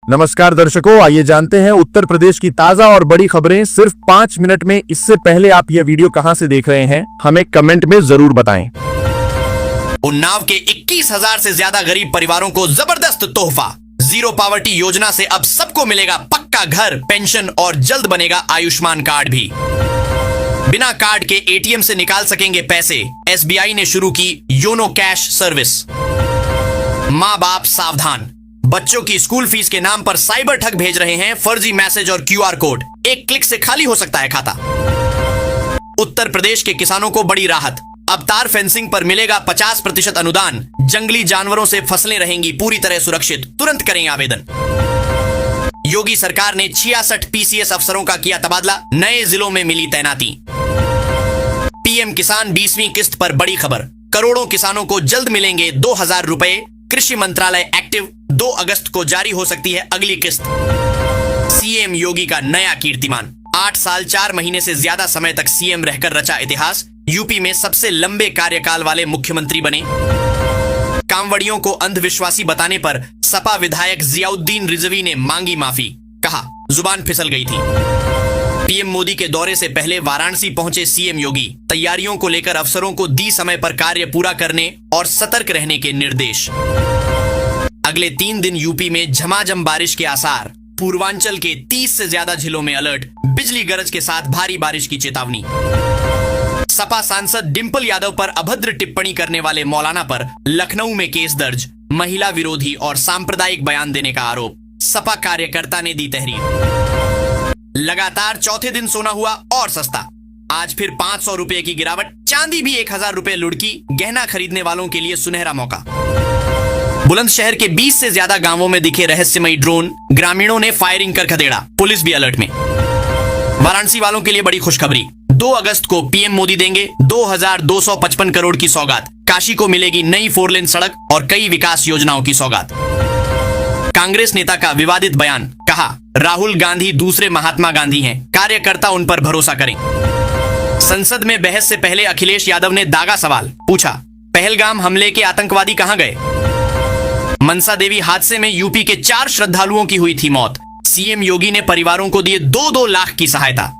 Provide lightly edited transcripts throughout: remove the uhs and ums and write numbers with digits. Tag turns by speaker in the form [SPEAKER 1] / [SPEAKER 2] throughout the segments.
[SPEAKER 1] नमस्कार दर्शकों, आइए जानते हैं उत्तर प्रदेश की ताजा और बड़ी खबरें सिर्फ 5 मिनट में। इससे पहले आप यह वीडियो कहां से देख रहे हैं, हमें कमेंट में जरूर बताएं।
[SPEAKER 2] उन्नाव के 21,000 से ज्यादा गरीब परिवारों को जबरदस्त तोहफा। जीरो पॉवर्टी योजना से अब सबको मिलेगा पक्का घर, पेंशन और जल्द बनेगा आयुष्मान कार्ड भी। बिना कार्ड के एटीएम से निकाल सकेंगे पैसे। एसबीआई ने शुरू की योनो कैश सर्विस। माँ बाप सावधान, बच्चों की स्कूल फीस के नाम पर साइबर ठग भेज रहे हैं फर्जी मैसेज और क्यूआर कोड। एक क्लिक से खाली हो सकता है खाता। उत्तर प्रदेश के किसानों को बड़ी राहत, अब तार फेंसिंग पर मिलेगा 50% अनुदान। जंगली जानवरों से फसलें रहेंगी पूरी तरह सुरक्षित, तुरंत करें आवेदन। योगी सरकार ने 66 पीसीएस अफसरों का किया तबादला, नए जिलों में मिली तैनाती। पीएम किसान 20वीं किस्त पर बड़ी खबर, करोड़ों किसानों को जल्द मिलेंगे 2,000 रुपए। कृषि मंत्रालय एक्टिव, 2 अगस्त को जारी हो सकती है अगली किस्त। सीएम योगी का नया कीर्तिमान, 8 साल 4 महीने से ज्यादा समय तक सीएम रहकर रचा इतिहास। यूपी में सबसे लंबे कार्यकाल वाले मुख्यमंत्री बने। कांवड़ियों को अंधविश्वासी बताने पर सपा विधायक जियाउद्दीन रिजवी ने मांगी माफी, कहा जुबान फिसल गई थी। पीएम मोदी के दौरे से पहले वाराणसी पहुंचे सीएम योगी, तैयारियों को लेकर अफसरों को दी समय पर कार्य पूरा करने और सतर्क रहने के निर्देश। अगले 3 दिन यूपी में झमाझम बारिश के आसार, पूर्वांचल के 30 से ज्यादा जिलों में अलर्ट, बिजली गरज के साथ भारी बारिश की चेतावनी। सपा सांसद डिंपल यादव पर अभद्र टिप्पणी करने वाले मौलाना पर लखनऊ में केस दर्ज, महिला विरोधी और सांप्रदायिक बयान देने का आरोप। सपा कार्यकर्ता ने दी तहरीर। लगातार चौथे दिन सोना हुआ और सस्ता, आज फिर 500 रुपए की गिरावट। चांदी भी 1,000 रुपए लुढ़की, गहना खरीदने वालों के लिए सुनहरा मौका। बुलंदशहर के 20 से ज्यादा गांवों में दिखे रहस्यमयी ड्रोन, ग्रामीणों ने फायरिंग कर खदेड़ा, पुलिस भी अलर्ट में। वाराणसी वालों के लिए बड़ी खुशखबरी, 2 अगस्त को पीएम मोदी देंगे 2,255 करोड़ की सौगात। काशी को मिलेगी नई 4 लेन सड़क और कई विकास योजनाओं की सौगात। कांग्रेस नेता का विवादित बयान, कहा राहुल गांधी दूसरे महात्मा गांधी हैं, कार्यकर्ता उन पर भरोसा करें। संसद में बहस से पहले अखिलेश यादव ने दागा सवाल, पूछा पहलगाम हमले के आतंकवादी कहां गए। मनसा देवी हादसे में यूपी के 4 श्रद्धालुओं की हुई थी मौत, सीएम योगी ने परिवारों को दिए 2-2 लाख की सहायता।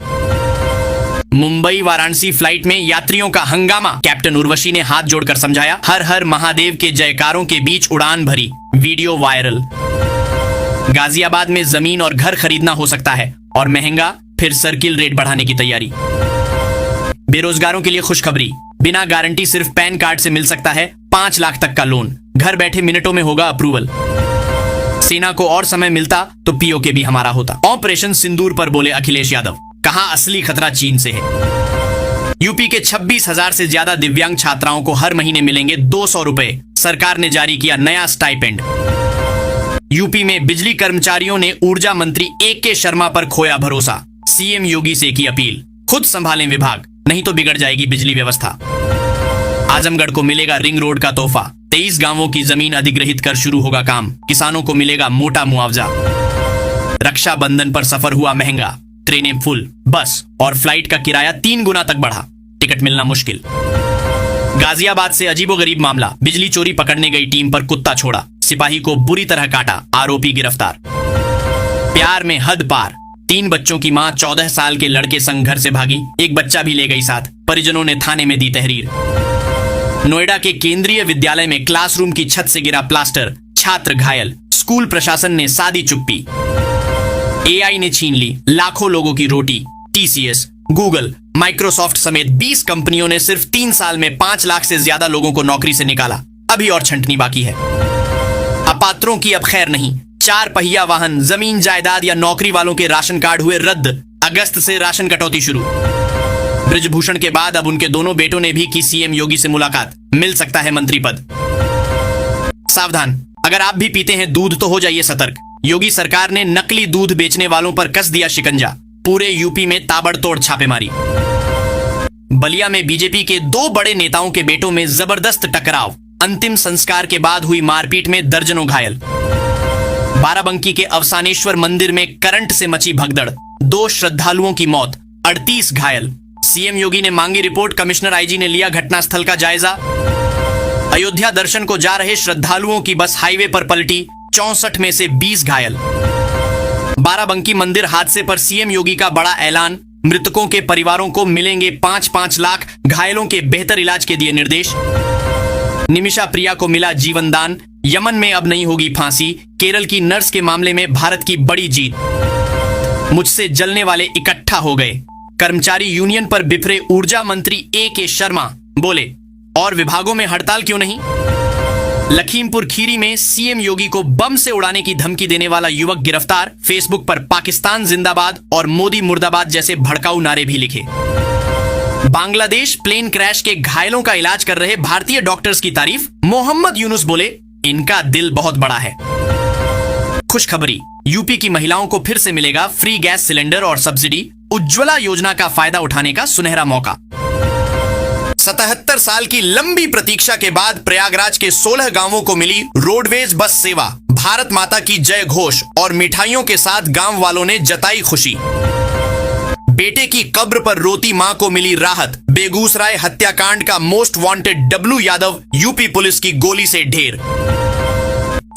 [SPEAKER 2] मुंबई वाराणसी फ्लाइट में यात्रियों का हंगामा, कैप्टन उर्वशी ने हाथ जोड़कर समझाया, हर हर महादेव के जयकारों के बीच उड़ान भरी, वीडियो वायरल। गाजियाबाद में जमीन और घर खरीदना हो सकता है और महंगा, फिर सर्किल रेट बढ़ाने की तैयारी। बेरोजगारों के लिए खुशखबरी, बिना गारंटी सिर्फ पैन कार्ड से मिल सकता है 5 लाख तक का लोन, घर बैठे मिनटों में होगा अप्रूवल। सेना को और समय मिलता तो पीओके भी हमारा होता। ऑपरेशन सिंदूर पर बोले अखिलेश यादव, कहा असली खतरा चीन से है। यूपी के 26,000 से ज्यादा दिव्यांग छात्राओं को हर महीने मिलेंगे 200 रुपए, सरकार ने जारी किया नया स्टाइपेंड। यूपी में बिजली कर्मचारियों ने ऊर्जा मंत्री AK शर्मा पर खोया भरोसा, सीएम योगी से की अपील, खुद संभालें विभाग, नहीं तो बिगड़ जाएगी बिजली व्यवस्था। आजमगढ़ को मिलेगा रिंग रोड का तोहफा, 23 गांवों की जमीन अधिग्रहित कर शुरू होगा काम, किसानों को मिलेगा मोटा मुआवजा। रक्षाबंधन पर सफर हुआ महंगा, ट्रेनें फुल, बस और फ्लाइट का किराया 3 गुना तक बढ़ा, टिकट मिलना मुश्किल। गाजियाबाद से अजीबोगरीब मामला, बिजली चोरी पकड़ने गई टीम पर कुत्ता छोड़ा, सिपाही को बुरी तरह काटा, आरोपी गिरफ्तार। प्यार में हद पार, 3 बच्चों की मां 14 साल के लड़के संग घर से भागी, एक बच्चा भी ले गई साथ, परिजनों ने थाने में दी तहरीर। नोएडा के केंद्रीय विद्यालय में क्लासरूम की छत से गिरा प्लास्टर, छात्र घायल, स्कूल प्रशासन ने साधी चुप्पी। एआई ने छीन ली लाखों लोगों की रोटी, टीसीएस, गूगल, माइक्रोसॉफ्ट समेत 20 कंपनियों ने सिर्फ 3 साल में 5 लाख से ज्यादा लोगों को नौकरी से निकाला, अभी और छंटनी बाकी है। अपात्रों की अब खैर नहीं, 4 पहिया वाहन, जमीन जायदाद या नौकरी वालों के राशन कार्ड हुए रद्द, अगस्त से राशन कटौती शुरू। ब्रिजभूषण के बाद अब उनके दोनों बेटों ने भी की सीएम योगी से मुलाकात, मिल सकता है मंत्री पद। सावधान, अगर आप भी पीते हैं दूध तो हो जाइए सतर्क, योगी सरकार ने नकली दूध बेचने वालों पर कस दिया शिकंजा, पूरे यूपी में ताबड़तोड़ छापेमारी। बलिया में बीजेपी के 2 बड़े नेताओं के बेटों में जबरदस्त टकराव, अंतिम संस्कार के बाद हुई मारपीट में दर्जनों घायल। बाराबंकी के अवसानेश्वर मंदिर में करंट से मची भगदड़, 2 श्रद्धालुओं की मौत, 38 घायल। सीएम योगी ने मांगी रिपोर्ट, कमिश्नर आईजी ने लिया घटनास्थल का जायजा। अयोध्या दर्शन को जा रहे श्रद्धालुओं की बस हाईवे पर पलटी, 64 में से 20 घायल। बाराबंकी मंदिर हादसे पर सीएम योगी का बड़ा ऐलान, मृतकों के परिवारों को मिलेंगे 5-5 लाख, घायलों के बेहतर इलाज के दिए निर्देश। निमिषा प्रिया को मिला जीवन दान, यमन में अब नहीं होगी फांसी, केरल की नर्स के मामले में भारत की बड़ी जीत। मुझसे जलने वाले इकट्ठा हो गए, कर्मचारी यूनियन पर बिफरे ऊर्जा मंत्री A.K. शर्मा बोले, और विभागों में हड़ताल क्यों नहीं। लखीमपुर खीरी में सीएम योगी को बम से उड़ाने की धमकी देने वाला युवक गिरफ्तार, फेसबुक पर पाकिस्तान जिंदाबाद और मोदी मुर्दाबाद जैसे भड़काऊ नारे भी लिखे। बांग्लादेश प्लेन क्रैश के घायलों का इलाज कर रहे भारतीय डॉक्टर्स की तारीफ, मोहम्मद यूनुस बोले, इनका दिल बहुत बड़ा है। खुशखबरी, यूपी की महिलाओं को फिर से मिलेगा फ्री गैस सिलेंडर और सब्सिडी, उज्ज्वला योजना का फायदा उठाने का सुनहरा मौका। 77 साल की लंबी प्रतीक्षा के बाद प्रयागराज के 16 गांवों को मिली रोडवेज बस सेवा, भारत माता की जय घोष और मिठाइयों के साथ गांव वालों ने जताई खुशी। बेटे की कब्र पर रोती मां को मिली राहत, बेगूसराय हत्याकांड का most wanted W Yadav UP police की गोली से ढेर।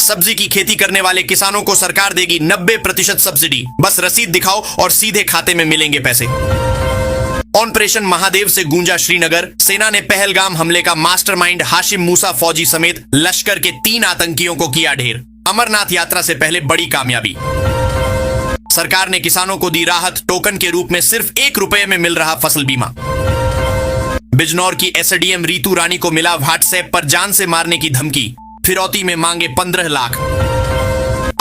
[SPEAKER 2] सब्जी की खेती करने वाले किसानों को सरकार देगी 90% सब्सिडी, बस रसीद दिखाओ और सीधे खाते में मिलेंगे पैसे। ऑपरेशन महादेव से गूंजा श्रीनगर, सेना ने पहलगाम हमले का मास्टरमाइंड हाशिम मूसा फौजी समेत लश्कर के 3 आतंकियों को किया ढेर, अमरनाथ यात्रा से पहले बड़ी कामयाबी। सरकार ने किसानों को दी राहत, टोकन के रूप में सिर्फ ₹1 में मिल रहा फसल बीमा। बिजनौर की एसडीएम रीतू रानी को मिला व्हाट्सएप पर जान से मारने की धमकी, फिरौती में मांगे 15 लाख।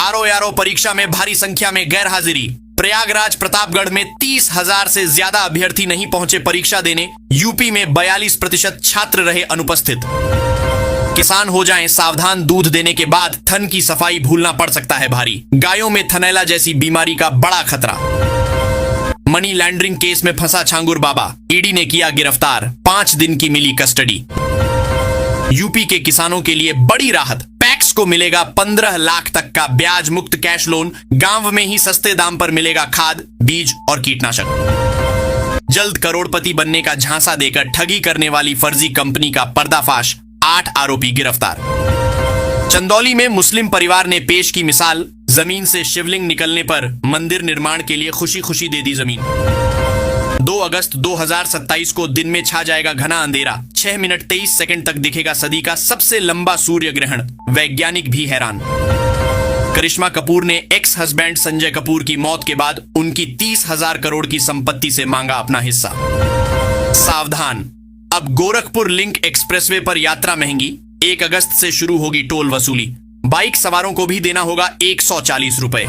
[SPEAKER 2] आरओ परीक्षा में भारी संख्या में गैर हाजिरी, प्रयागराज प्रतापगढ़ में 30,000 से ज्यादा अभ्यर्थी नहीं पहुंचे परीक्षा देने, यूपी में 42% छात्र रहे अनुपस्थित। किसान हो जाएं सावधान, दूध देने के बाद थन की सफाई भूलना पड़ सकता है भारी, गायों में थनैला जैसी बीमारी का बड़ा खतरा। मनी लॉन्ड्रिंग केस में फंसा छांगुर बाबा, ईडी ने किया गिरफ्तार, 5 दिन की मिली कस्टडी। यूपी के किसानों के लिए बड़ी राहत, पैक्स को मिलेगा 15 लाख तक का ब्याज मुक्त कैश लोन, गांव में ही सस्ते दाम पर मिलेगा खाद, बीज और कीटनाशक। जल्द करोड़पति बनने का झांसा देकर ठगी करने वाली फर्जी कंपनी का पर्दाफाश, 8 आरोपी गिरफ्तार। चंदौली में मुस्लिम परिवार ने पेश की मिसाल, जमीन से शिवलिंग निकलने पर मंदिर निर्माण के लिए खुशी खुशी दे दी जमीन। 2 अगस्त 2027 को दिन में छा जाएगा घना अंधेरा, 6 मिनट 23 सेकंड तक दिखेगा सदी का सबसे लंबा सूर्य ग्रहण, वैज्ञानिक भी हैरान। करिश्मा कपूर ने एक्स हस्बैंड संजय कपूर की मौत के बाद उनकी 30,000 करोड़ की संपत्ति से मांगा अपना हिस्सा। सावधान, अब गोरखपुर लिंक एक्सप्रेसवे पर यात्रा महंगी, 1 अगस्त से शुरू होगी टोल वसूली, बाइक सवारों को भी देना होगा 140 रुपए।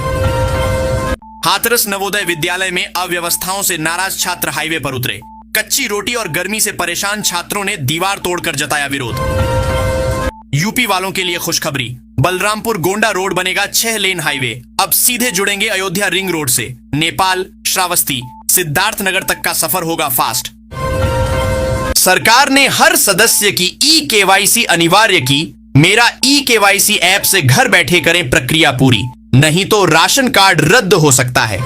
[SPEAKER 2] हाथरस नवोदय विद्यालय में अव्यवस्थाओं से नाराज छात्र हाईवे पर उतरे, कच्ची रोटी और गर्मी से परेशान छात्रों ने दीवार तोड़कर जताया विरोध। यूपी वालों के लिए खुशखबरी, बलरामपुर गोंडा रोड बनेगा 6 लेन हाईवे, अब सीधे जुड़ेंगे अयोध्या रिंग रोड से, नेपाल, श्रावस्ती, सिद्धार्थनगर तक का सफर होगा फास्ट। सरकार ने हर सदस्य की ई-केवाईसी अनिवार्य की, मेरा ई-केवाईसी ऐप से घर बैठे करें प्रक्रिया पूरी, नहीं तो राशन कार्ड रद्द हो सकता है।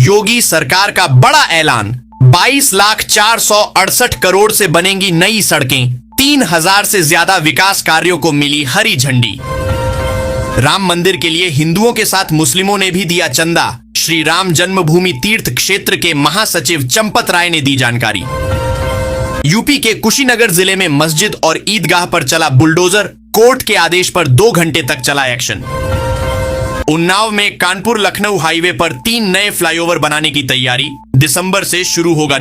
[SPEAKER 2] योगी सरकार का बड़ा ऐलान, 22,468 करोड़ से बनेंगी नई सड़कें, 3,000 से ज्यादा विकास कार्यों को मिली हरी झंडी। राम मंदिर के लिए हिंदुओं के साथ मुस्लिमों ने भी दिया चंदा, श्री राम जन्मभूमि तीर्थ क्षेत्र के महासचिव चंपत राय ने दी जानकारी। यूपी के कुशीनगर जिले में मस्जिद और ईदगाह पर चला बुलडोजर, कोर्ट के आदेश पर 2 घंटे तक चला एक्शन। उन्नाव में कानपुर लखनऊ हाईवे पर 3 नए फ्लाईओवर बनाने की तैयारी, दिसंबर से शुरू होगा